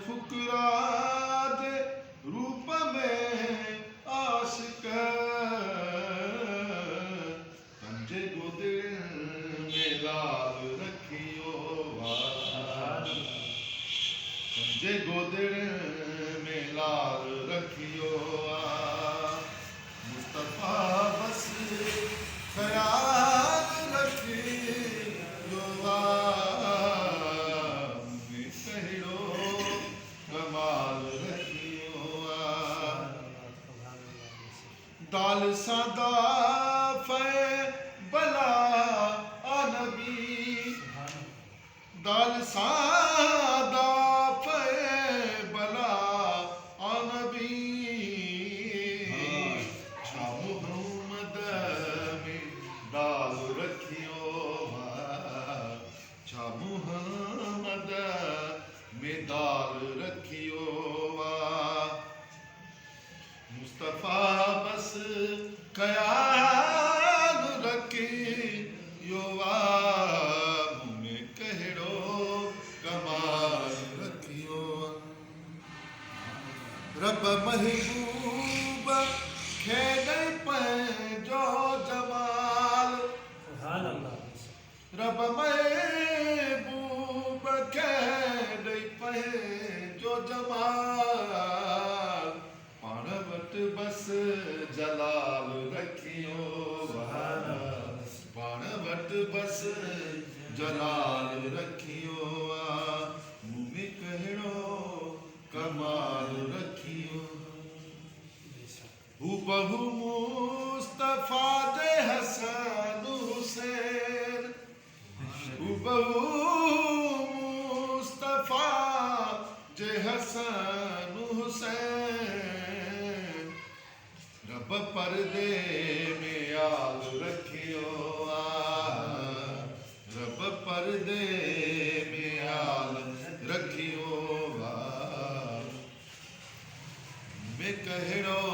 फुकरा दे रूप में आशिक पंजे गोदिड़ में लाल रखियो पंजे गोदिड़ में लाल रखियो मुस्तफा बस ख्याल रखियो दाल सादा फे बला नबी दाल सादा फे बला नबी छा मुहम्मद में दाल रखियो छा मुहम्मद में दाल रखियो मुस्तफा बस ख्याल रखियो में कहड़ो कमाल रखियो रब महबूब खेड़े पंहिंजो जमाल रब महबूब खेड़े पंहिंजो जमाल बस जलाल रखियो पाण वटि बस जलाल रखियो मुँह में कहिड़ो कमाल रखियो हू बहु मुस्तफा दे हसन हुसैन हू बहु मुस्तफा जे हसन हुसैन रब पर्दे में आल रखियो रब पर्दे में आल रखियो में कहड़ो